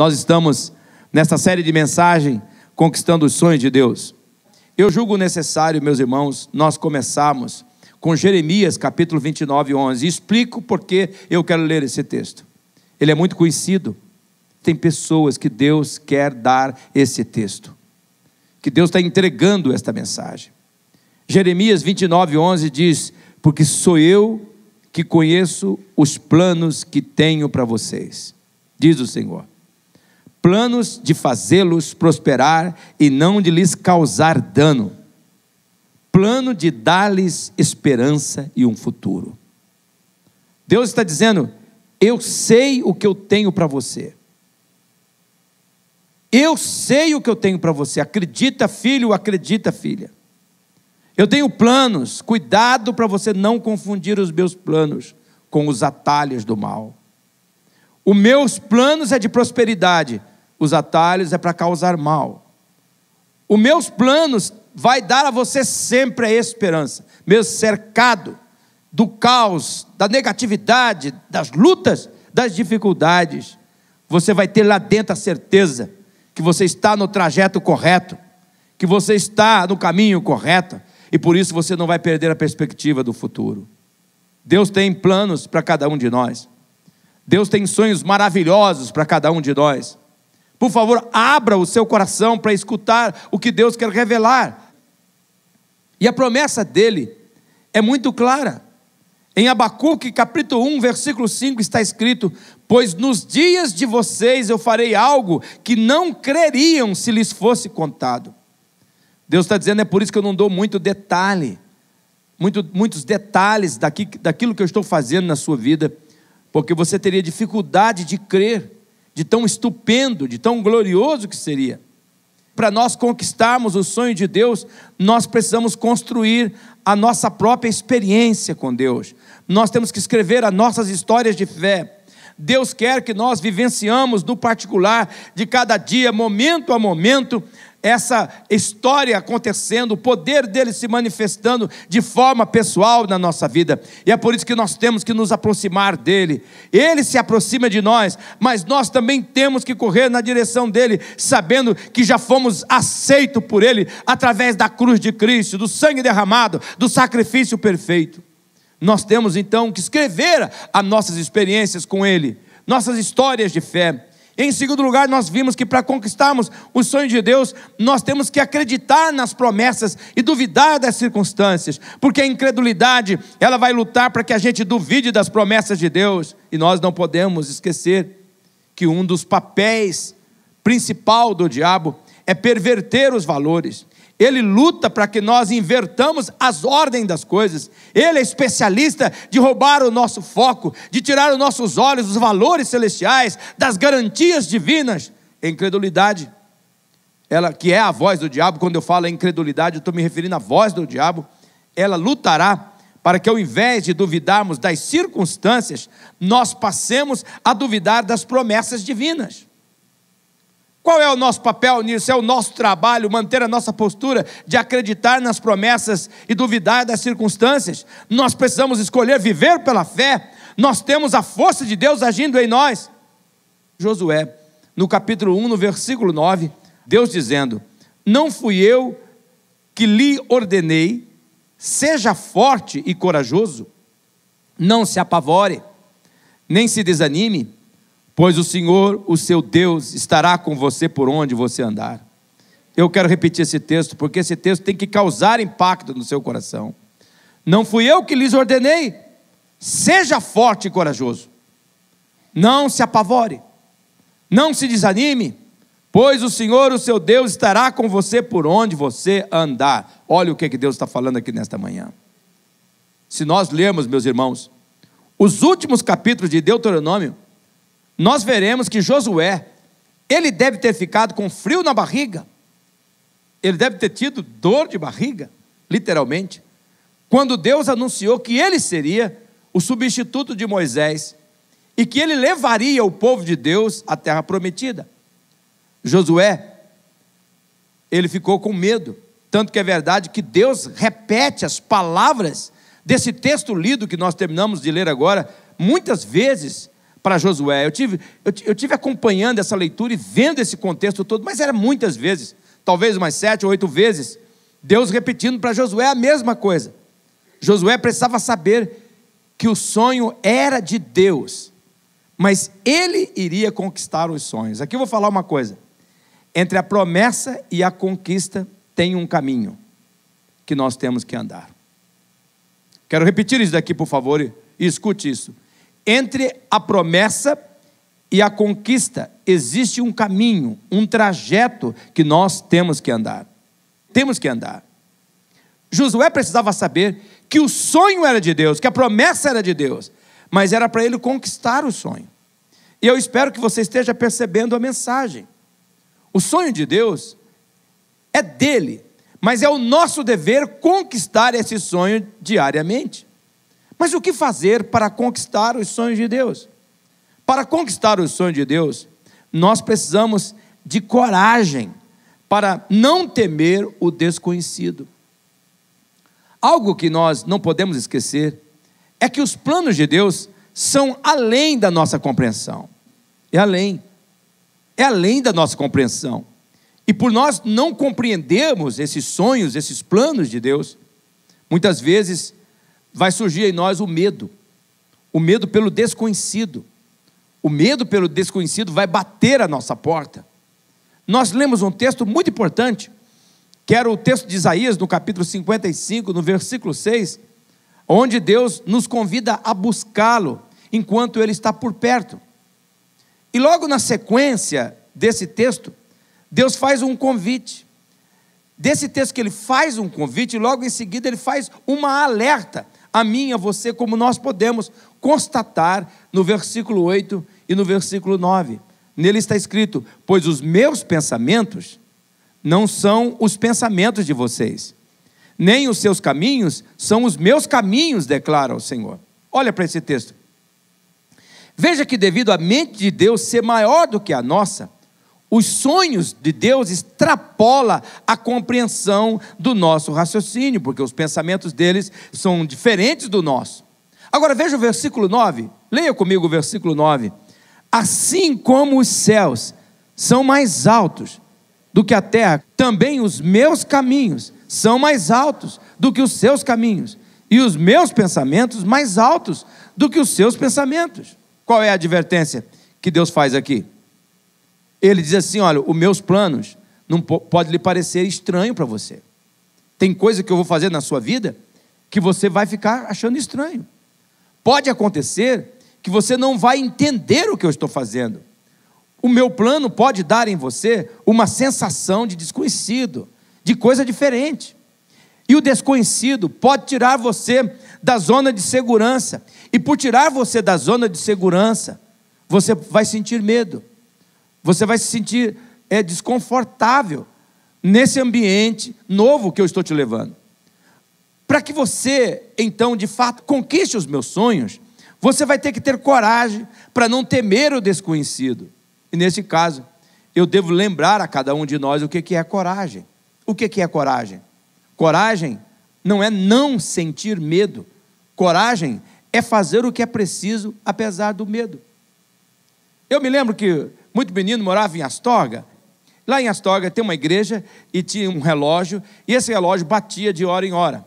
Nós estamos nessa série de mensagem Conquistando os Sonhos de Deus. Eu julgo necessário, meus irmãos, nós começarmos com Jeremias capítulo 29, 11. E explico por que eu quero ler esse texto. Ele é muito conhecido. Tem pessoas que Deus quer dar esse texto, que Deus está entregando esta mensagem. Jeremias 29, 11 diz: porque sou eu que conheço os planos que tenho para vocês, diz o Senhor, planos de fazê-los prosperar e não de lhes causar dano, plano de dar-lhes esperança e um futuro. Deus está dizendo: eu sei o que eu tenho para você. Eu sei o que eu tenho para você. Acredita, filho, acredita, filha. Eu tenho planos. Cuidado para você não confundir os meus planos com os atalhos do mal. Os meus planos é de prosperidade, os atalhos é para causar mal. Os meus planos vai dar a você sempre a esperança, mesmo cercado do caos, da negatividade, das lutas, das dificuldades. Você vai ter lá dentro a certeza que você está no trajeto correto, que você está no caminho correto, e por isso você não vai perder a perspectiva do futuro. Deus tem planos para cada um de nós. Deus tem sonhos maravilhosos para cada um de nós. Por favor, abra o seu coração para escutar o que Deus quer revelar. E a promessa dele é muito clara. Em Abacuque, capítulo 1, versículo 5, está escrito: pois nos dias de vocês eu farei algo que não creriam se lhes fosse contado. Deus está dizendo: é por isso que eu não dou muitos detalhes daquilo que eu estou fazendo na sua vida, porque você teria dificuldade de crer, de tão estupendo, de tão glorioso que seria. Para nós conquistarmos o sonho de Deus, nós precisamos construir a nossa própria experiência com Deus. Nós temos que escrever as nossas histórias de fé. Deus quer que nós vivenciamos no particular, de cada dia, momento a momento, essa história acontecendo, o poder dele se manifestando de forma pessoal na nossa vida. E é por isso que nós temos que nos aproximar dele. Ele se aproxima de nós, mas nós também temos que correr na direção dele, sabendo que já fomos aceitos por ele, através da cruz de Cristo, do sangue derramado, do sacrifício perfeito. Nós temos então que escrever as nossas experiências com ele, nossas histórias de fé. Em segundo lugar, nós vimos que para conquistarmos o sonho de Deus, nós temos que acreditar nas promessas e duvidar das circunstâncias, porque a incredulidade, ela vai lutar para que a gente duvide das promessas de Deus, e nós não podemos esquecer que um dos papéis principal do diabo é perverter os valores. Ele luta para que nós invertamos as ordens das coisas. Ele é especialista de roubar o nosso foco, de tirar os nossos olhos dos valores celestiais, das garantias divinas. A incredulidade, ela que é a voz do diabo. Quando eu falo em incredulidade, eu estou me referindo à voz do diabo. Ela lutará para que, ao invés de duvidarmos das circunstâncias, nós passemos a duvidar das promessas divinas. Qual é o nosso papel nisso? É o nosso trabalho manter a nossa postura de acreditar nas promessas e duvidar das circunstâncias. Nós precisamos escolher viver pela fé. Nós temos a força de Deus agindo em nós. Josué, no capítulo 1, no versículo 9, Deus dizendo: não fui eu que lhe ordenei, seja forte e corajoso, não se apavore, nem se desanime, pois o Senhor, o seu Deus, estará com você por onde você andar. Eu quero repetir esse texto, porque esse texto tem que causar impacto no seu coração. Não fui eu que lhes ordenei, seja forte e corajoso, não se apavore, não se desanime, pois o Senhor, o seu Deus, estará com você por onde você andar. Olha o que Deus está falando aqui nesta manhã. Se nós lermos, meus irmãos, os últimos capítulos de Deuteronômio, nós veremos que Josué, ele deve ter ficado com frio na barriga, ele deve ter tido dor de barriga, literalmente, quando Deus anunciou que ele seria o substituto de Moisés, e que ele levaria o povo de Deus à terra prometida. Josué, ele ficou com medo, tanto que é verdade que Deus repete as palavras desse texto lido que nós terminamos de ler agora, muitas vezes, para Josué. Eu tive acompanhando essa leitura e vendo esse contexto todo, mas era muitas vezes, talvez umas 7 ou 8 vezes, Deus repetindo para Josué a mesma coisa. Josué precisava saber que o sonho era de Deus, mas ele iria conquistar os sonhos. Aqui eu vou falar uma coisa: entre a promessa e a conquista tem um caminho que nós temos que andar. Quero repetir isso daqui, por favor, e escute isso. Entre a promessa e a conquista existe um caminho, um trajeto que nós temos que andar. Temos que andar. Josué precisava saber que o sonho era de Deus, que a promessa era de Deus, mas era para ele conquistar o sonho. E eu espero que você esteja percebendo a mensagem. O sonho de Deus é dele, mas é o nosso dever conquistar esse sonho diariamente. Mas o que fazer para conquistar os sonhos de Deus? Para conquistar os sonhos de Deus, nós precisamos de coragem para não temer o desconhecido. Algo que nós não podemos esquecer é que os planos de Deus são além da nossa compreensão. É além da nossa compreensão. E por nós não compreendermos esses sonhos, esses planos de Deus, muitas vezes vai surgir em nós o medo pelo desconhecido. O medo pelo desconhecido vai bater a nossa porta. Nós lemos um texto muito importante, que era o texto de Isaías, no capítulo 55, no versículo 6, onde Deus nos convida a buscá-lo, enquanto Ele está por perto. E logo na sequência desse texto, Deus faz um convite. Desse texto que Ele faz um convite, logo em seguida Ele faz uma alerta, a mim e a você, como nós podemos constatar no versículo 8 e no versículo 9. Nele está escrito: pois os meus pensamentos não são os pensamentos de vocês, nem os seus caminhos são os meus caminhos, declara o Senhor. Olha para esse texto. Veja que devido à mente de Deus ser maior do que a nossa, os sonhos de Deus extrapolam a compreensão do nosso raciocínio, porque os pensamentos deles são diferentes do nosso. Agora veja o versículo 9, leia comigo o versículo 9. Assim como os céus são mais altos do que a terra, também os meus caminhos são mais altos do que os seus caminhos, e os meus pensamentos mais altos do que os seus pensamentos. Qual é a advertência que Deus faz aqui? Ele diz assim: olha, os meus planos não pode lhe parecer estranho para você. Tem coisa que eu vou fazer na sua vida que você vai ficar achando estranho. Pode acontecer que você não vai entender o que eu estou fazendo. O meu plano pode dar em você uma sensação de desconhecido, de coisa diferente. E o desconhecido pode tirar você da zona de segurança. E por tirar você da zona de segurança, você vai sentir medo. Você vai se sentir desconfortável nesse ambiente novo que eu estou te levando. Para que você, então, de fato, conquiste os meus sonhos, você vai ter que ter coragem para não temer o desconhecido. E nesse caso, eu devo lembrar a cada um de nós o que é coragem. O que é coragem? Coragem não é não sentir medo. Coragem é fazer o que é preciso, apesar do medo. Eu me lembro que, muito menino, morava em Astorga. Lá em Astorga tem uma igreja e tinha um relógio, e esse relógio batia de hora em hora.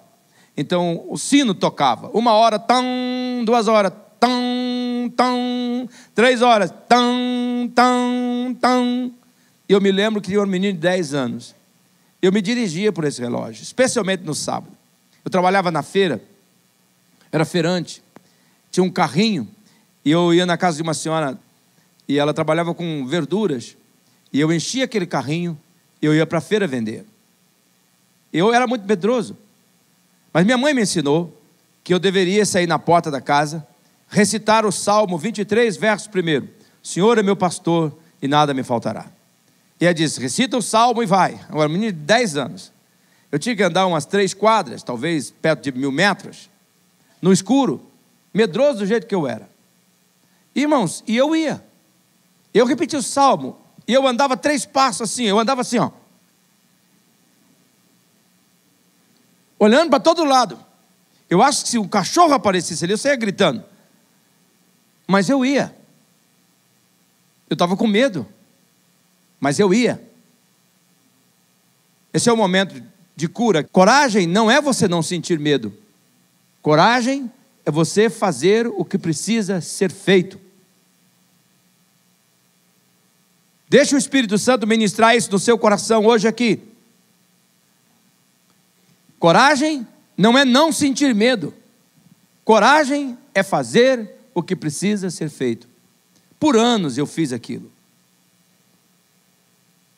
Então o sino tocava, 1 hora, tam, 2 horas, tam, tam, 3 horas, tam, tam, tam. E eu me lembro que tinha um menino de 10 anos. Eu me dirigia por esse relógio, especialmente no sábado. Eu trabalhava na feira, era feirante, tinha um carrinho, e eu ia na casa de uma senhora, e ela trabalhava com verduras, e eu enchia aquele carrinho, e eu ia para a feira vender. Eu era muito medroso, mas minha mãe me ensinou que eu deveria sair na porta da casa, recitar o Salmo 23, verso 1. O Senhor é meu pastor e nada me faltará. E ela disse: recita o Salmo e vai. Agora, menino de 10 anos. Eu tinha que andar umas 3 quadras, talvez perto de 1000 metros, no escuro, medroso do jeito que eu era. Irmãos, e eu ia. Eu repetia o Salmo, e eu andava 3 passos assim, eu andava assim, ó. Olhando para todo lado. Eu acho que se um cachorro aparecesse ali, eu saía gritando. Mas eu ia. Eu estava com medo, mas eu ia. Esse é o momento de cura. Coragem não é você não sentir medo. Coragem é você fazer o que precisa ser feito. Deixa o Espírito Santo ministrar isso no seu coração hoje aqui. Coragem não é não sentir medo. Coragem é fazer o que precisa ser feito. Por anos eu fiz aquilo.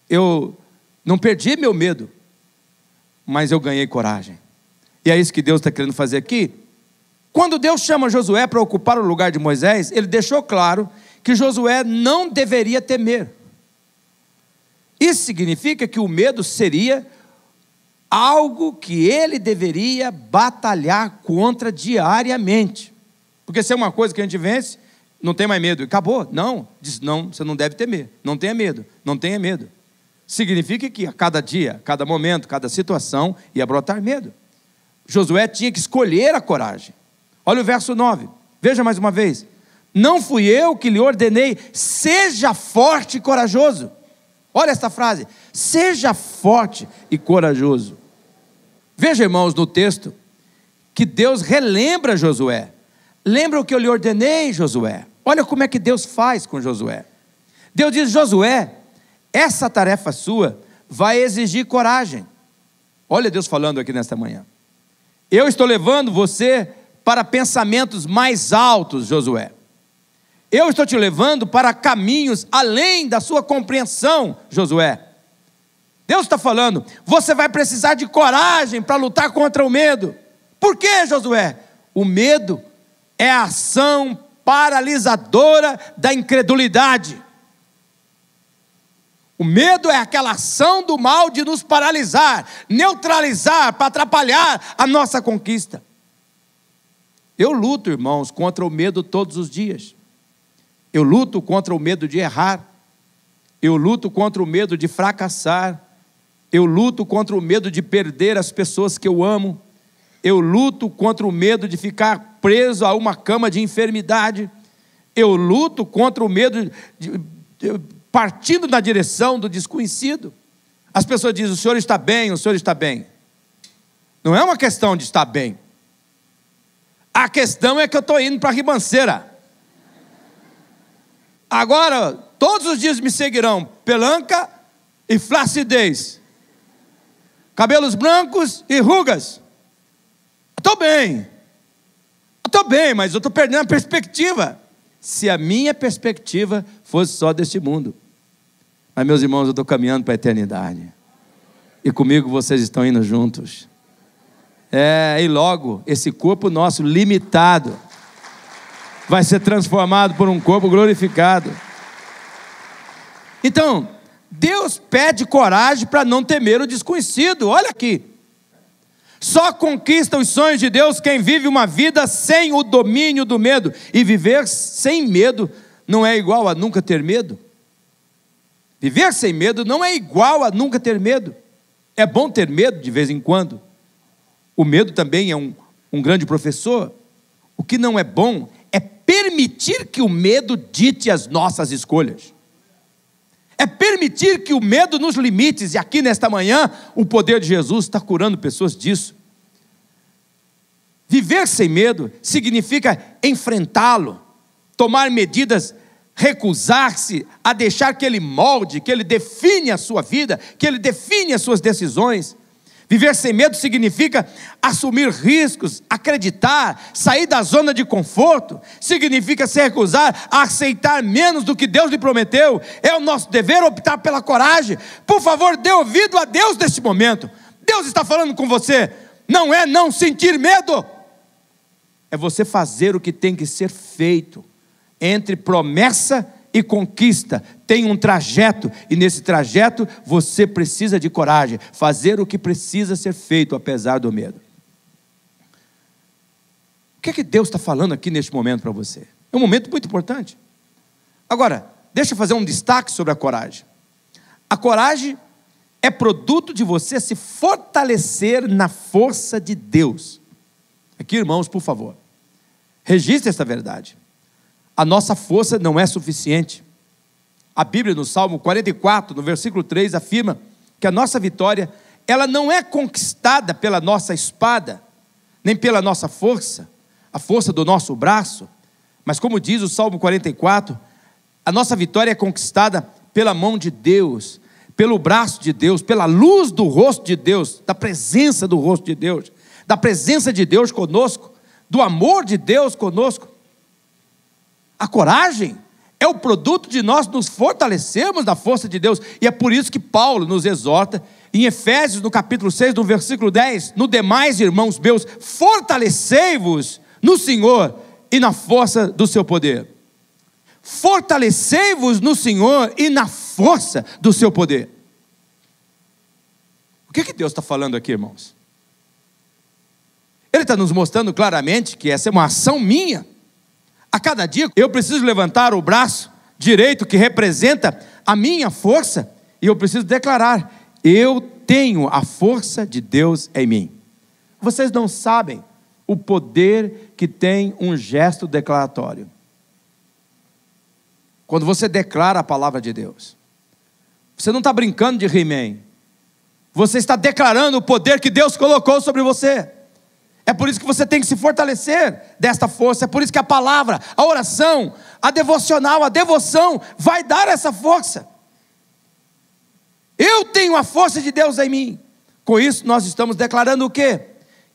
Eu não perdi meu medo, mas eu ganhei coragem. E é isso que Deus está querendo fazer aqui. Quando Deus chama Josué para ocupar o lugar de Moisés, Ele deixou claro que Josué não deveria temer. Isso significa que o medo seria algo que ele deveria batalhar contra diariamente. Porque se é uma coisa que a gente vence, não tem mais medo, acabou. Não, diz, não, você não deve temer, não tenha medo, não tenha medo. Significa que a cada dia, cada momento, cada situação ia brotar medo. Josué tinha que escolher a coragem. Olha o verso 9, veja mais uma vez. Não fui eu que lhe ordenei, seja forte e corajoso. Olha essa frase, seja forte e corajoso. Veja, irmãos, no texto, que Deus relembra Josué. Lembra o que eu lhe ordenei, Josué? Olha como é que Deus faz com Josué. Deus diz, Josué, essa tarefa sua vai exigir coragem. Olha Deus falando aqui nesta manhã. Eu estou levando você para pensamentos mais altos, Josué. Eu estou te levando para caminhos além da sua compreensão, Josué. Deus está falando, você vai precisar de coragem para lutar contra o medo. Por quê, Josué? O medo é a ação paralisadora da incredulidade. O medo é aquela ação do mal de nos paralisar, neutralizar, para atrapalhar a nossa conquista. Eu luto, irmãos, contra o medo todos os dias. Eu luto contra o medo de errar. Eu luto contra o medo de fracassar. Eu luto contra o medo de perder as pessoas que eu amo. Eu luto contra o medo de ficar preso a uma cama de enfermidade. Eu luto contra o medo de partindo na direção do desconhecido. As pessoas dizem, o senhor está bem, o senhor está bem. Não é uma questão de estar bem. A questão é que eu estou indo para a ribanceira. Agora, todos os dias me seguirão pelanca e flacidez, cabelos brancos e rugas. Estou bem, mas eu estou perdendo a perspectiva. Se a minha perspectiva fosse só deste mundo. Mas, meus irmãos, eu estou caminhando para a eternidade. E comigo vocês estão indo juntos. E logo, esse corpo nosso limitado vai ser transformado por um corpo glorificado. Então, Deus pede coragem para não temer o desconhecido. Olha aqui. Só conquista os sonhos de Deus quem vive uma vida sem o domínio do medo. E viver sem medo não é igual a nunca ter medo. Viver sem medo não é igual a nunca ter medo. É bom ter medo de vez em quando. O medo também é um grande professor. O que não é bom é permitir que o medo dite as nossas escolhas. É permitir que o medo nos limite. E aqui nesta manhã, o poder de Jesus está curando pessoas disso. Viver sem medo significa enfrentá-lo, tomar medidas, recusar-se a deixar que ele molde, que ele define a sua vida, que ele define as suas decisões. Viver sem medo significa assumir riscos, acreditar, sair da zona de conforto. Significa se recusar a aceitar menos do que Deus lhe prometeu. É o nosso dever optar pela coragem. Por favor, dê ouvido a Deus neste momento. Deus está falando com você. Não é não sentir medo. É você fazer o que tem que ser feito. Entre promessa e conquista tem um trajeto, e nesse trajeto você precisa de coragem, fazer o que precisa ser feito apesar do medo. O que é que Deus está falando aqui neste momento para você? É um momento muito importante. Agora, deixa eu fazer um destaque sobre a coragem. A coragem é produto de você se fortalecer na força de Deus. Aqui, irmãos, por favor, registre esta verdade. A nossa força não é suficiente. A Bíblia, no Salmo 44, no versículo 3, afirma que a nossa vitória, ela não é conquistada pela nossa espada, nem pela nossa força, a força do nosso braço, mas como diz o Salmo 44, a nossa vitória é conquistada pela mão de Deus, pelo braço de Deus, pela luz do rosto de Deus, da presença do rosto de Deus, da presença de Deus conosco, do amor de Deus conosco. A coragem é o produto de nós nos fortalecermos da força de Deus, e é por isso que Paulo nos exorta, em Efésios, no capítulo 6, no versículo 10, no demais, irmãos meus, fortalecei-vos no Senhor e na força do seu poder. Fortalecei-vos no Senhor e na força do seu poder. O que Deus está falando aqui, irmãos? Ele está nos mostrando claramente que essa é uma ação minha. A cada dia eu preciso levantar o braço direito que representa a minha força, e eu preciso declarar: eu tenho a força de Deus em mim. Vocês não sabem o poder que tem um gesto declaratório. Quando você declara a palavra de Deus, você não está brincando de He-Man, você está declarando o poder que Deus colocou sobre você. É por isso que você tem que se fortalecer desta força. É por isso que a palavra, a oração, a devocional, a devoção vai dar essa força. Eu tenho a força de Deus em mim. Com isso nós estamos declarando o quê?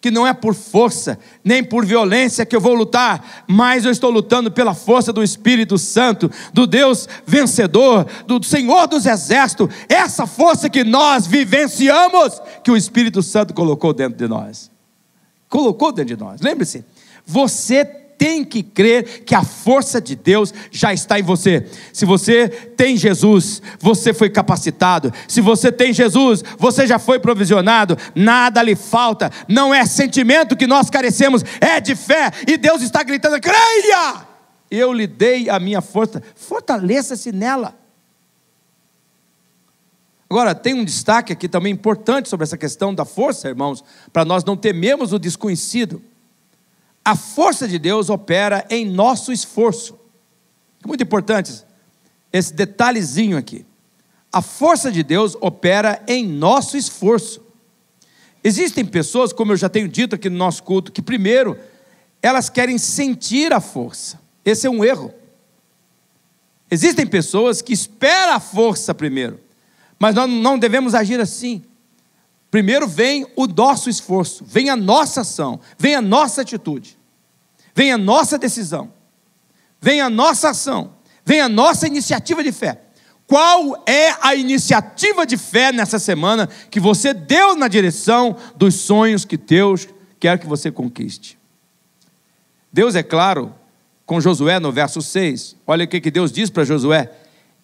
Que não é por força, nem por violência que eu vou lutar, mas eu estou lutando pela força do Espírito Santo, do Deus vencedor, do Senhor dos Exércitos. Essa força que nós vivenciamos, que o Espírito Santo colocou dentro de nós. Colocou dentro de nós. Lembre-se, você tem que crer que a força de Deus já está em você. Se você tem Jesus, você foi capacitado. Se você tem Jesus, você já foi provisionado. Nada lhe falta. Não é sentimento que nós carecemos, é de fé. E Deus está gritando: creia! Eu lhe dei a minha força. Fortaleça-se nela. Agora, tem um destaque aqui também importante sobre essa questão da força, irmãos, para nós não temermos o desconhecido. A força de Deus opera em nosso esforço. Muito importante esse detalhezinho aqui. A força de Deus opera em nosso esforço. Existem pessoas, como eu já tenho dito aqui no nosso culto, que primeiro, elas querem sentir a força. Esse é um erro. Existem pessoas que esperam a força primeiro. Mas nós não devemos agir assim. Primeiro vem o nosso esforço, vem a nossa ação, vem a nossa atitude, vem a nossa decisão, vem a nossa ação, vem a nossa iniciativa de fé. Qual é a iniciativa de fé nessa semana que você deu na direção dos sonhos que Deus quer que você conquiste? Deus é claro com Josué no verso 6. Olha o que Deus diz para Josué: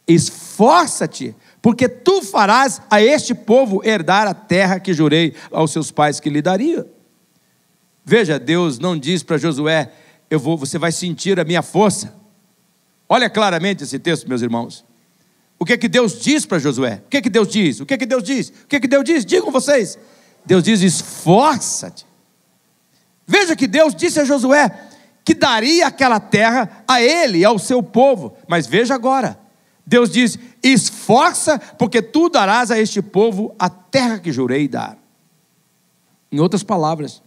esforça-te, porque tu farás a este povo herdar a terra que jurei aos seus pais que lhe daria. Veja, Deus não diz para Josué: você vai sentir a minha força. Olha claramente esse texto, meus irmãos. O que é que Deus diz para Josué? O que é que Deus diz? O que é que Deus diz? O que é que Deus diz? Digam vocês. Deus diz: esforça-te. Veja que Deus disse a Josué que daria aquela terra a ele e ao seu povo. Mas veja agora, Deus diz: esforça, porque tu darás a este povo a terra que jurei dar. Em outras palavras,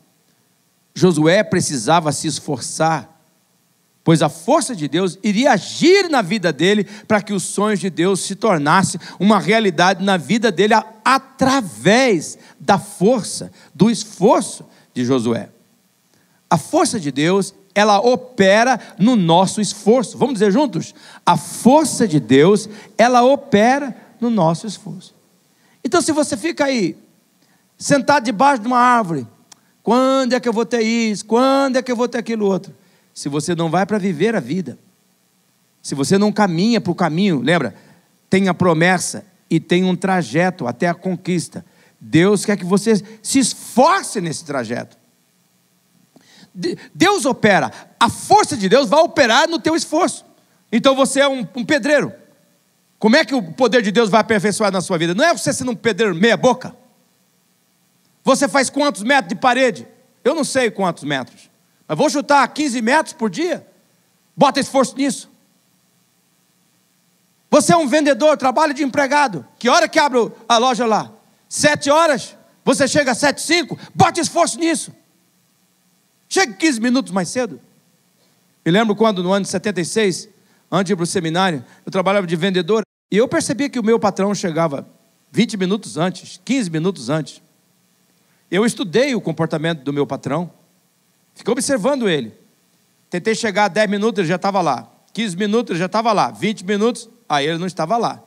Josué precisava se esforçar, pois a força de Deus iria agir na vida dele, para que os sonhos de Deus se tornassem uma realidade na vida dele, através da força, do esforço de Josué. A força de Deus, ela opera no nosso esforço. Vamos dizer juntos? A força de Deus, ela opera no nosso esforço. Então, se você fica aí, sentado debaixo de uma árvore, quando é que eu vou ter isso? Quando é que eu vou ter aquilo outro? Se você não vai para viver a vida, se você não caminha para o caminho, lembra? Tem a promessa e tem um trajeto até a conquista. Deus quer que você se esforce nesse trajeto. Deus opera, a força de Deus vai operar no teu esforço. Então você é um pedreiro. Como é que o poder de Deus vai aperfeiçoar na sua vida? Não é você sendo um pedreiro meia boca. Você faz quantos metros de parede? Eu não sei quantos metros, mas vou chutar 15 metros por dia. Bota esforço nisso. Você é um vendedor, trabalha de empregado. Que hora que abre a loja lá? 7 horas? Você chega às 7h05? Bote esforço nisso. Chegue 15 minutos mais cedo. Me lembro quando, no ano de 76, antes de ir para o seminário, eu trabalhava de vendedor. E eu percebia que o meu patrão chegava 20 minutos antes, 15 minutos antes. Eu estudei o comportamento do meu patrão. Fiquei observando ele. Tentei chegar a 10 minutos, ele já estava lá. 15 minutos, ele já estava lá. 20 minutos, aí ele não estava lá.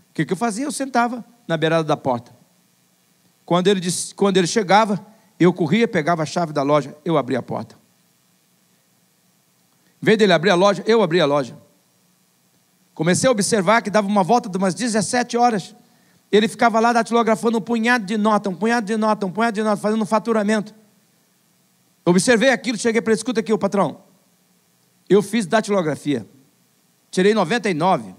O que eu fazia? Eu sentava na beirada da porta. Quando ele chegava, eu corria, pegava a chave da loja, eu abria a porta. Em vez dele abrir a loja, eu abria a loja. Comecei a observar que dava uma volta de umas 17 horas. Ele ficava lá datilografando um punhado de nota, fazendo um faturamento. Observei aquilo, cheguei para ele: escuta aqui, o patrão. Eu fiz datilografia. Tirei 99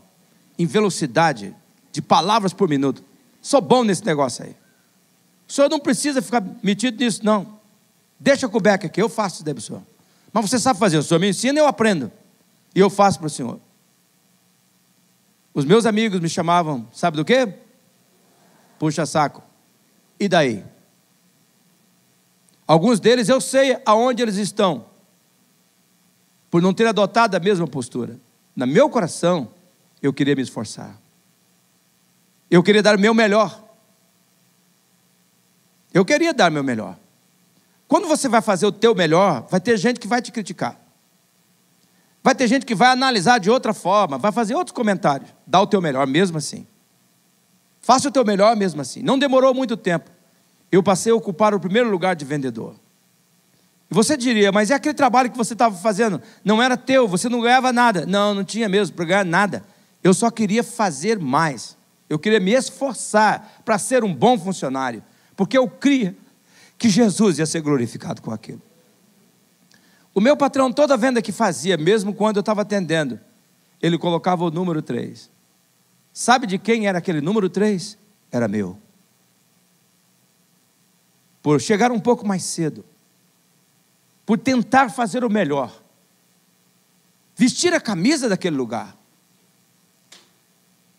em velocidade de palavras por minuto. Sou bom nesse negócio aí. O senhor não precisa ficar metido nisso, não. Deixa com o Beck aqui, eu faço isso daí para o senhor. Mas você sabe fazer, o senhor me ensina, eu aprendo. E eu faço para o senhor. Os meus amigos me chamavam, sabe do quê? Puxa saco. E daí? Alguns deles eu sei aonde eles estão, por não ter adotado a mesma postura. No meu coração, eu queria me esforçar. Eu queria dar o meu melhor. Eu queria dar o meu melhor. Quando você vai fazer o teu melhor, vai ter gente que vai te criticar. Vai ter gente que vai analisar de outra forma, vai fazer outros comentários. Dá o teu melhor mesmo assim. Faça o teu melhor mesmo assim. Não demorou muito tempo. Eu passei a ocupar o primeiro lugar de vendedor. E você diria: mas é aquele trabalho que você estava fazendo? Não era teu, você não ganhava nada. Não, não tinha mesmo para ganhar nada. Eu só queria fazer mais. Eu queria me esforçar para ser um bom funcionário. Porque eu cria que Jesus ia ser glorificado com aquilo. O meu patrão, toda venda que fazia, mesmo quando eu estava atendendo, ele colocava o número 3. Sabe de quem era aquele número 3? Era meu. Por chegar um pouco mais cedo, por tentar fazer o melhor, vestir a camisa daquele lugar.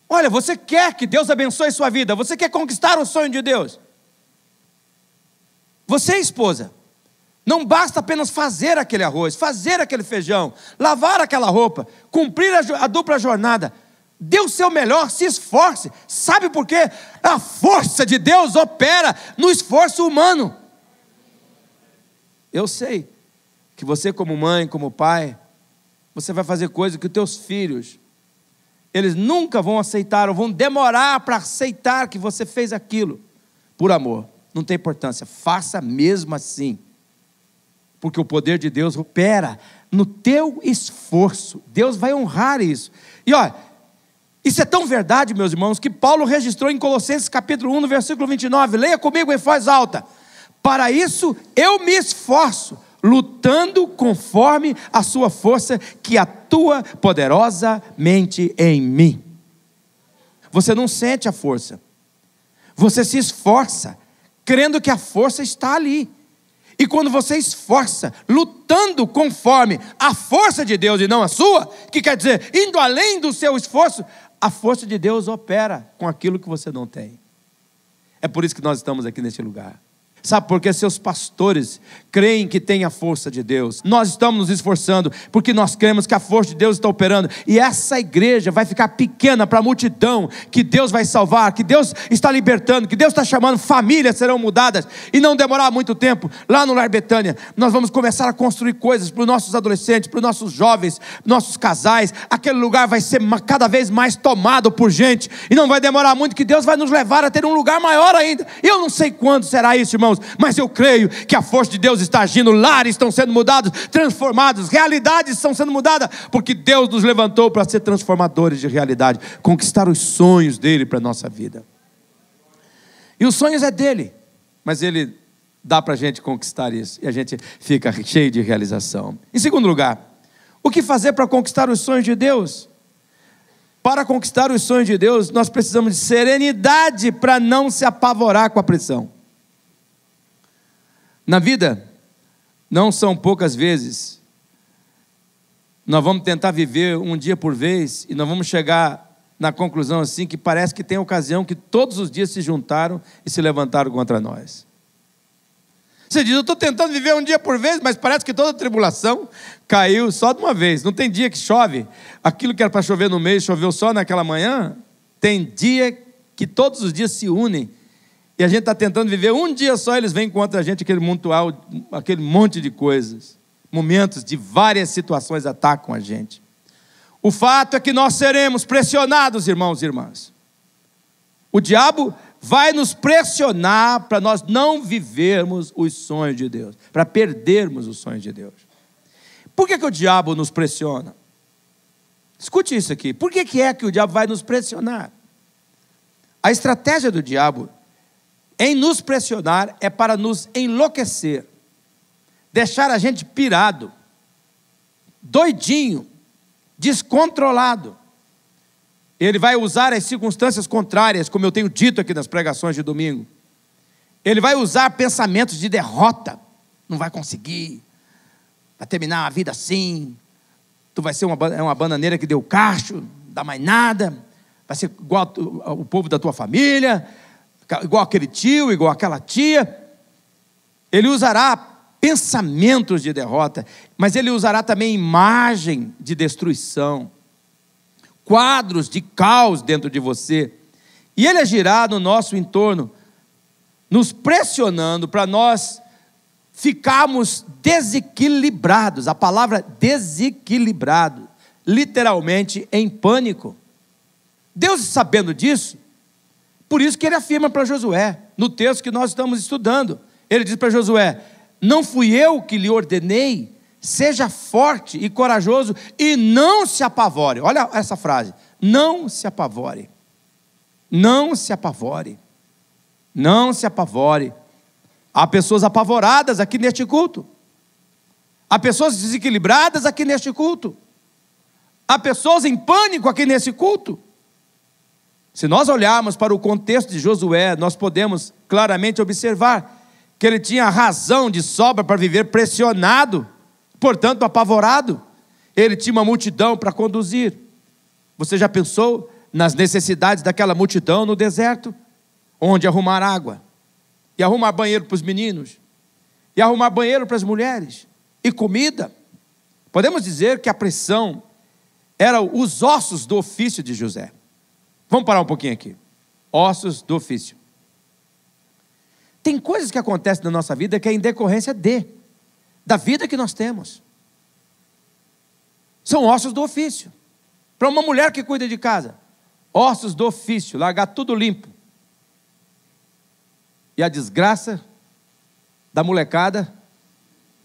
Olha, você quer que Deus abençoe sua vida, você quer conquistar o sonho de Deus. Você, esposa, não basta apenas fazer aquele arroz, fazer aquele feijão, lavar aquela roupa, cumprir a dupla jornada. Dê o seu melhor, se esforce. Sabe por quê? A força de Deus opera no esforço humano. Eu sei que você, como mãe, como pai, você vai fazer coisas que os teus filhos, eles nunca vão aceitar, ou vão demorar para aceitar que você fez aquilo por amor. Não tem importância, faça mesmo assim, porque o poder de Deus opera no teu esforço. Deus vai honrar isso. E olha, isso é tão verdade, meus irmãos, que Paulo registrou em Colossenses capítulo 1, no versículo 29, leia comigo em voz alta: para isso eu me esforço, lutando conforme a sua força, que atua poderosamente em mim. Você não sente a força, você se esforça, crendo que a força está ali. E quando você esforça, lutando conforme a força de Deus e não a sua, que quer dizer, indo além do seu esforço, a força de Deus opera com aquilo que você não tem. É por isso que nós estamos aqui neste lugar. Sabe por que seus pastores creem que tem a força de Deus? Nós estamos nos esforçando porque nós cremos que a força de Deus está operando. E essa igreja vai ficar pequena para a multidão que Deus vai salvar, que Deus está libertando, que Deus está chamando, famílias serão mudadas. E não demorar muito tempo, lá no Lar Betânia, nós vamos começar a construir coisas para os nossos adolescentes, para os nossos jovens, nossos casais. Aquele lugar vai ser cada vez mais tomado por gente. E não vai demorar muito que Deus vai nos levar a ter um lugar maior ainda. Eu não sei quando será isso, irmãos, mas eu creio que a força de Deus está agindo, lares estão sendo mudados, transformados, realidades estão sendo mudadas, porque Deus nos levantou para ser transformadores de realidade, conquistar os sonhos dele para a nossa vida. E os sonhos é dele, mas ele dá para a gente conquistar isso, e a gente fica cheio de realização. Em segundo lugar, o que fazer para conquistar os sonhos de Deus? Para conquistar os sonhos de Deus, nós precisamos de serenidade para não se apavorar com a pressão. Na vida, não são poucas vezes, nós vamos tentar viver um dia por vez, e nós vamos chegar na conclusão assim, que parece que tem ocasião que todos os dias se juntaram e se levantaram contra nós. Você diz, eu estou tentando viver um dia por vez, mas parece que toda tribulação caiu só de uma vez. Não tem dia que chove, aquilo que era para chover no mês, choveu só naquela manhã. Tem dia que todos os dias se unem, e a gente está tentando viver um dia só, eles vêm contra a gente, aquele monte de coisas. Momentos de várias situações atacam a gente. O fato é que nós seremos pressionados, irmãos e irmãs. O diabo vai nos pressionar para nós não vivermos os sonhos de Deus, para perdermos os sonhos de Deus. Por que o diabo nos pressiona? Escute isso aqui. Por que é que o diabo vai nos pressionar? A estratégia do diabo em nos pressionar é para nos enlouquecer, deixar a gente pirado, doidinho, descontrolado. Ele vai usar as circunstâncias contrárias, como eu tenho dito aqui nas pregações de domingo. Ele vai usar pensamentos de derrota. Não vai conseguir, vai terminar a vida assim, tu vai ser uma bananeira que deu cacho, não dá mais nada, vai ser igual o povo da tua família, igual aquele tio, igual aquela tia. Ele usará pensamentos de derrota, mas ele usará também imagem de destruição, quadros de caos dentro de você, e ele agirá no nosso entorno, nos pressionando para nós ficarmos desequilibrados. A palavra desequilibrado, literalmente em pânico. Deus, sabendo disso, por isso que ele afirma para Josué, no texto que nós estamos estudando, ele diz para Josué, não fui eu que lhe ordenei, seja forte e corajoso e não se apavore. Olha essa frase, não se apavore, não se apavore, não se apavore. Há pessoas apavoradas aqui neste culto, há pessoas desequilibradas aqui neste culto, há pessoas em pânico aqui nesse culto. Se nós olharmos para o contexto de Josué, nós podemos claramente observar que ele tinha razão de sobra para viver pressionado, portanto apavorado. Ele tinha uma multidão para conduzir. Você já pensou nas necessidades daquela multidão no deserto? Onde arrumar água, e arrumar banheiro para os meninos, e arrumar banheiro para as mulheres, e comida. Podemos dizer que a pressão era os ossos do ofício de José. Vamos parar um pouquinho aqui. Ossos do ofício. Tem coisas que acontecem na nossa vida que é em decorrência da vida que nós temos. São ossos do ofício. Para uma mulher que cuida de casa, ossos do ofício, largar tudo limpo. E a desgraça da molecada,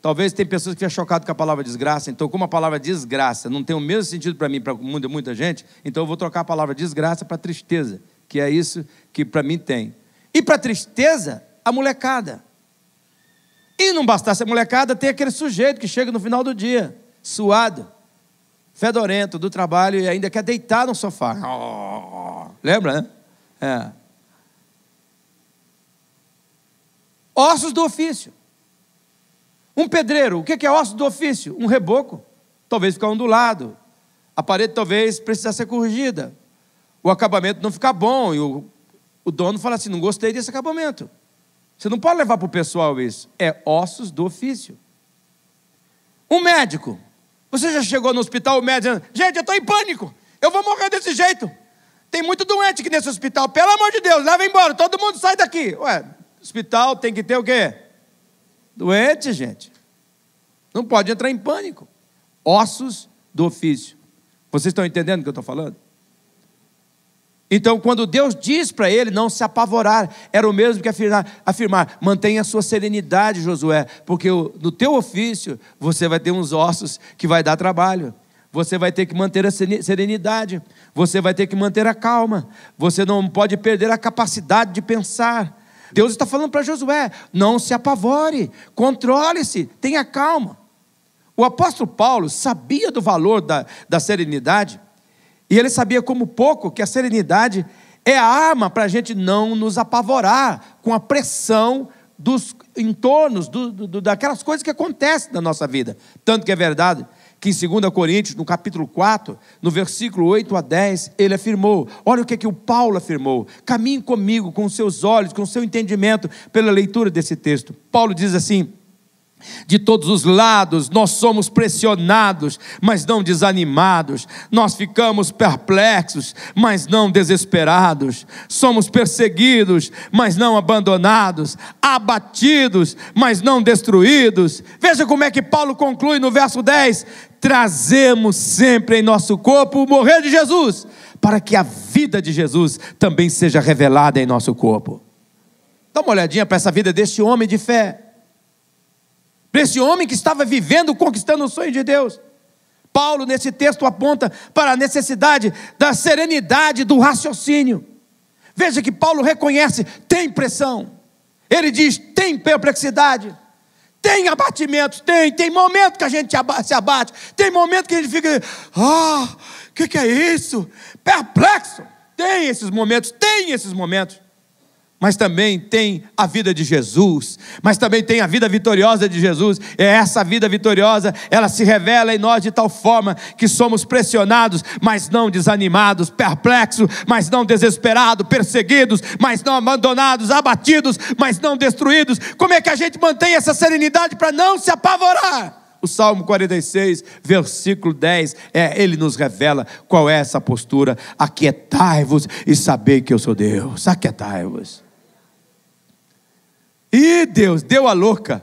talvez tem pessoas que ficam chocadas com a palavra desgraça, então como a palavra desgraça não tem o mesmo sentido para mim, para muita gente, então eu vou trocar a palavra desgraça para tristeza, que é isso que para mim tem. E para tristeza, a molecada. E não bastasse a molecada, tem aquele sujeito que chega no final do dia, suado, fedorento do trabalho e ainda quer deitar no sofá. Lembra, né? Ossos do ofício. Um pedreiro, o que é ossos do ofício? Um reboco, talvez ficar ondulado. A parede talvez precisa ser corrigida. O acabamento não ficar bom. E o dono fala assim, não gostei desse acabamento. Você não pode levar para o pessoal isso. É ossos do ofício. Um médico. Você já chegou no hospital, o médico dizendo, gente, eu estou em pânico. Eu vou morrer desse jeito. Tem muito doente aqui nesse hospital. Pelo amor de Deus, leva embora. Todo mundo sai daqui. Ué, hospital tem que ter o quê? Doente, gente. Não pode entrar em pânico. Ossos do ofício. Vocês estão entendendo o que eu estou falando? Então, quando Deus diz para ele não se apavorar, era o mesmo que afirmar, mantenha a sua serenidade, Josué, porque no teu ofício, você vai ter uns ossos que vai dar trabalho. Você vai ter que manter a serenidade, você vai ter que manter a calma, você não pode perder a capacidade de pensar. Deus está falando para Josué, não se apavore, controle-se, tenha calma. O apóstolo Paulo sabia do valor da serenidade, e ele sabia como pouco que a serenidade é a arma para a gente não nos apavorar com a pressão dos entornos, daquelas coisas que acontecem na nossa vida. Tanto que é verdade que em 2 Coríntios, no capítulo 4, no versículo 8 a 10, ele afirmou, olha o que o Paulo afirmou, caminhe comigo com os seus olhos, com o seu entendimento, pela leitura desse texto. Paulo diz assim: de todos os lados nós somos pressionados, mas não desanimados, nós ficamos perplexos, mas não desesperados, somos perseguidos, mas não abandonados, abatidos, mas não destruídos. Veja como é que Paulo conclui no verso 10: trazemos sempre em nosso corpo o morrer de Jesus, para que a vida de Jesus também seja revelada em nosso corpo. Dá uma olhadinha para essa vida deste homem de fé, para esse homem que estava vivendo, conquistando o sonho de Deus. Paulo, nesse texto, aponta para a necessidade da serenidade do raciocínio. Veja que Paulo reconhece: tem pressão. Ele diz: tem perplexidade, tem abatimentos, tem momento que a gente se abate, tem momento que a gente fica: o que é isso? Perplexo. Tem esses momentos. Mas também tem a vida de Jesus, mas também tem a vida vitoriosa de Jesus. É essa vida vitoriosa, ela se revela em nós de tal forma que somos pressionados, mas não desanimados, perplexos, mas não desesperados, perseguidos, mas não abandonados, abatidos, mas não destruídos. Como é que a gente mantém essa serenidade para não se apavorar? O Salmo 46, versículo 10, ele nos revela qual é essa postura: aquietai-vos e sabei que eu sou Deus. Aquietai-vos. E Deus deu a louca,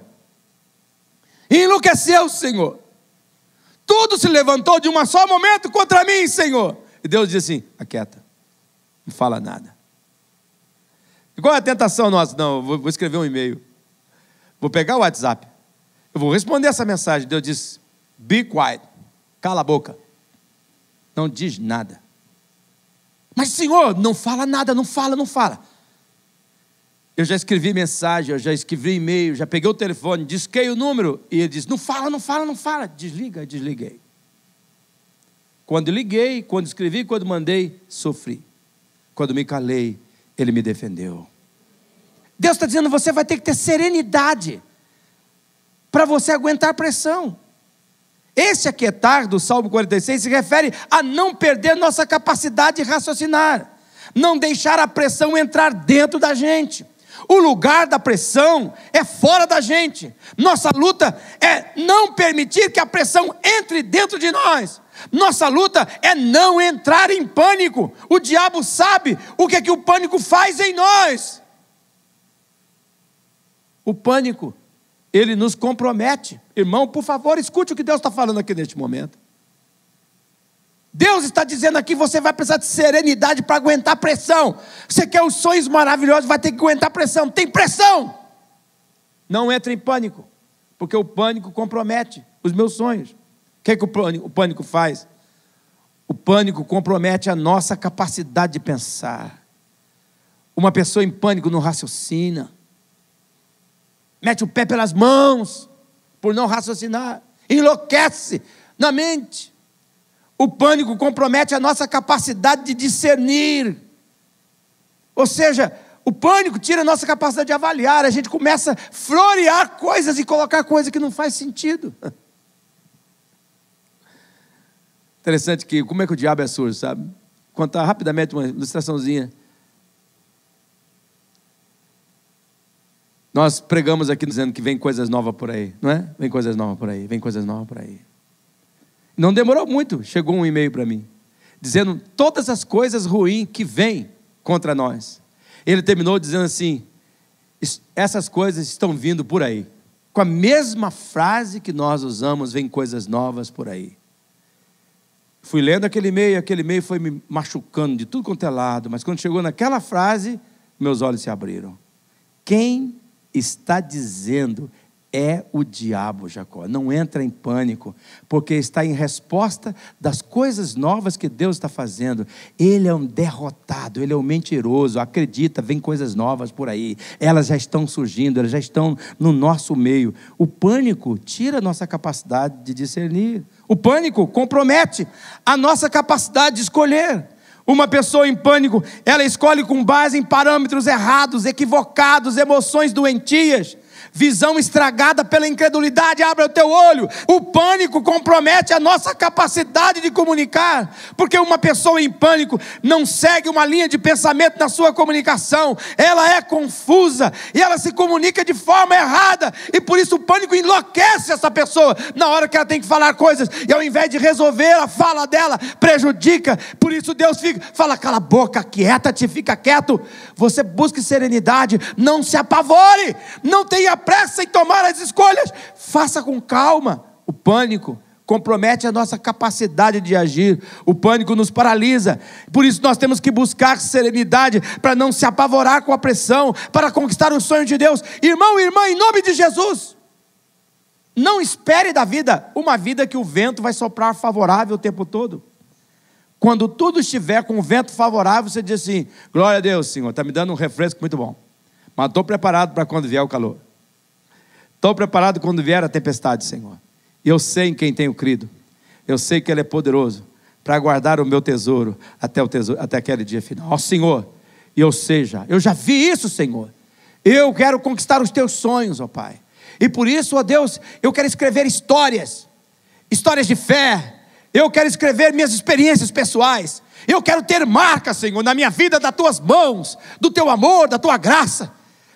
e enlouqueceu o Senhor. Tudo se levantou de um só momento contra mim, Senhor. E Deus disse assim: aquieta, não fala nada. E qual é a tentação nossa? Não, vou escrever um e-mail, vou pegar o WhatsApp, eu vou responder essa mensagem. Deus diz: be quiet, cala a boca, não diz nada. Mas Senhor, não fala nada, não fala. Eu já escrevi mensagem, eu já escrevi e-mail, já peguei o telefone, disquei o número, e ele diz: não fala, desliguei. Quando liguei, quando escrevi, quando mandei, sofri. Quando me calei, ele me defendeu. Deus está dizendo: você vai ter que ter serenidade para você aguentar pressão. Esse aquietar do Salmo 46 se refere a não perder nossa capacidade de raciocinar, não deixar a pressão entrar dentro da gente. O lugar da pressão é fora da gente. Nossa luta é não permitir que a pressão entre dentro de nós. Nossa luta é não entrar em pânico. O diabo sabe o que o pânico faz em nós. O pânico, ele nos compromete. Irmão, por favor, escute o que Deus está falando aqui neste momento. Deus está dizendo aqui: você vai precisar de serenidade para aguentar pressão. Você quer os sonhos maravilhosos, vai ter que aguentar pressão. Tem pressão. Não entre em pânico, porque o pânico compromete os meus sonhos. O que o pânico faz? O pânico compromete a nossa capacidade de pensar. Uma pessoa em pânico não raciocina, mete o pé pelas mãos por não raciocinar, enlouquece na mente. O pânico compromete a nossa capacidade de discernir. Ou seja, o pânico tira a nossa capacidade de avaliar. A gente começa a florear coisas e colocar coisas que não faz sentido. Interessante que, como é que o diabo é surdo, sabe? Contar rapidamente uma ilustraçãozinha. Nós pregamos aqui dizendo que vem coisas novas por aí, não é? Vem coisas novas por aí. Não demorou muito, chegou um e-mail para mim, dizendo todas as coisas ruins que vêm contra nós. Ele terminou dizendo assim: essas coisas estão vindo por aí. Com a mesma frase que nós usamos: vem coisas novas por aí. Fui lendo aquele e-mail foi me machucando de tudo quanto é lado, mas quando chegou naquela frase, meus olhos se abriram. Quem está dizendo é o diabo, Jacó. Não entra em pânico, porque está em resposta das coisas novas que Deus está fazendo. Ele é um derrotado, ele é um mentiroso. Acredita, vem coisas novas por aí. Elas já estão surgindo, elas já estão no nosso meio. O pânico tira a nossa capacidade de discernir. O pânico compromete a nossa capacidade de escolher. Uma pessoa em pânico, ela escolhe com base em parâmetros errados, equivocados, emoções doentias. Visão estragada pela incredulidade, abre o teu olho. O pânico compromete a nossa capacidade de comunicar, porque uma pessoa em pânico não segue uma linha de pensamento na sua comunicação, ela é confusa e ela se comunica de forma errada, e por isso o pânico enlouquece essa pessoa na hora que ela tem que falar coisas, e ao invés de resolver a fala dela, prejudica. Por isso Deus fala: cala a boca, quieta-te, fica quieto. Você busque serenidade, não se apavore, não tenha pressa em tomar as escolhas, faça com calma. O pânico compromete a nossa capacidade de agir, o pânico nos paralisa. Por isso nós temos que buscar serenidade, para não se apavorar com a pressão, para conquistar os sonhos de Deus. Irmão e irmã, em nome de Jesus, não espere da vida uma vida que o vento vai soprar favorável o tempo todo. Quando tudo estiver com o vento favorável, você diz assim: glória a Deus, Senhor, está me dando um refresco muito bom, mas estou preparado para quando vier o calor. Estou preparado quando vier a tempestade, Senhor. E eu sei em quem tenho crido. Eu sei que Ele é poderoso para guardar o meu tesouro até aquele dia final. Ó Senhor, eu já vi isso, Senhor. Eu quero conquistar os teus sonhos, ó Pai. E por isso, ó Deus, eu quero escrever histórias de fé. Eu quero escrever minhas experiências pessoais. Eu quero ter marcas, Senhor, na minha vida, das tuas mãos, do teu amor, da tua graça.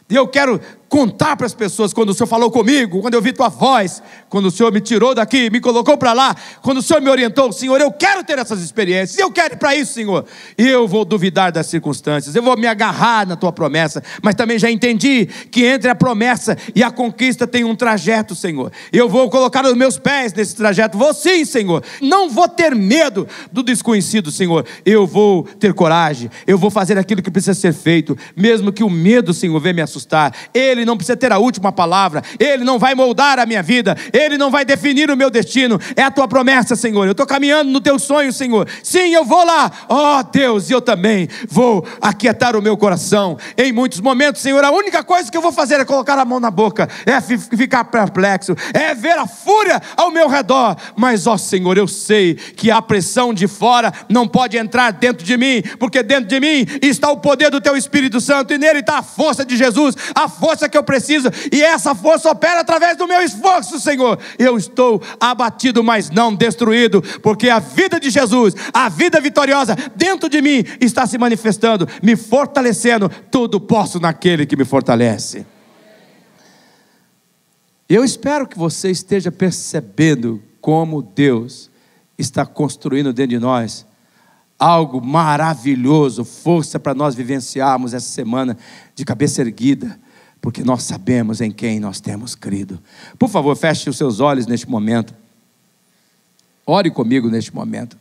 E eu quero contar para as pessoas quando o Senhor falou comigo, quando eu vi tua voz, quando o Senhor me tirou daqui, me colocou para lá, quando o Senhor me orientou. Senhor, eu quero ter essas experiências, eu quero ir para isso, Senhor. E eu vou duvidar das circunstâncias, eu vou me agarrar na tua promessa, mas também já entendi que entre a promessa e a conquista tem um trajeto, Senhor. Eu vou colocar os meus pés nesse trajeto, vou sim, Senhor. Não vou ter medo do desconhecido, Senhor. Eu vou ter coragem, eu vou fazer aquilo que precisa ser feito, mesmo que o medo, Senhor, venha me assustar. Ele não precisa ter a última palavra, Ele não vai moldar a minha vida, Ele não vai definir o meu destino. É a tua promessa, Senhor. Eu estou caminhando no teu sonho, Senhor. Sim, eu vou lá, ó Deus, e eu também vou aquietar o meu coração. Em muitos momentos, Senhor, a única coisa que eu vou fazer é colocar a mão na boca, é ficar perplexo, é ver a fúria ao meu redor. Mas, ó Senhor, eu sei que a pressão de fora não pode entrar dentro de mim, porque dentro de mim está o poder do teu Espírito Santo, e nele está a força de Jesus, a força que eu preciso, e essa força opera através do meu esforço, Senhor. Eu estou abatido, mas não destruído, porque a vida de Jesus, a vida vitoriosa dentro de mim está se manifestando, me fortalecendo. Tudo posso naquele que me fortalece. Eu espero que você esteja percebendo como Deus está construindo dentro de nós algo maravilhoso, força para nós vivenciarmos essa semana de cabeça erguida, porque nós sabemos em quem nós temos crido. Por favor, feche os seus olhos neste momento. Ore comigo neste momento.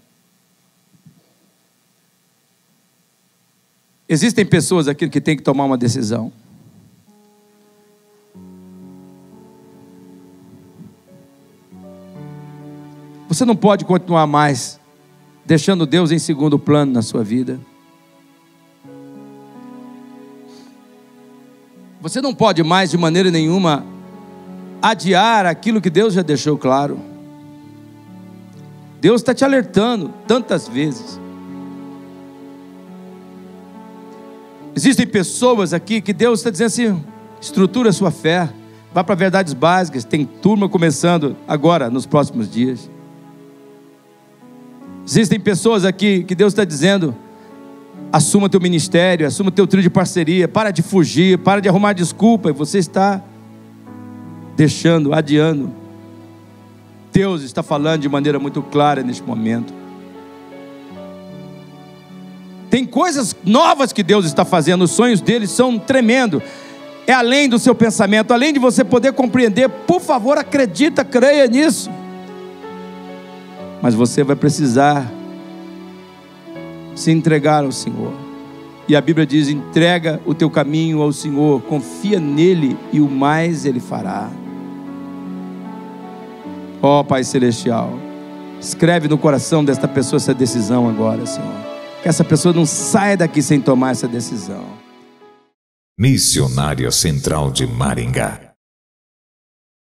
Existem pessoas aqui que têm que tomar uma decisão. Você não pode continuar mais deixando Deus em segundo plano na sua vida. Você não pode mais de maneira nenhuma adiar aquilo que Deus já deixou claro. Deus está te alertando tantas vezes. Existem pessoas aqui que Deus está dizendo assim: estrutura a sua fé, vá para verdades básicas. Tem turma começando agora, nos próximos dias. Existem pessoas aqui que Deus está dizendo: assuma teu ministério, assuma teu trio de parceria, para de fugir, para de arrumar desculpa, e você está deixando, adiando. Deus está falando de maneira muito clara neste momento. Tem coisas novas que Deus está fazendo, os sonhos dele são tremendos. É além do seu pensamento, além de você poder compreender. Por favor, acredita, creia nisso. Mas você vai precisar se entregar ao Senhor. E a Bíblia diz: entrega o teu caminho ao Senhor, confia nele e o mais ele fará. Ó Pai Celestial, escreve no coração desta pessoa essa decisão agora, Senhor. Que essa pessoa não saia daqui sem tomar essa decisão. Missionária Central de Maringá.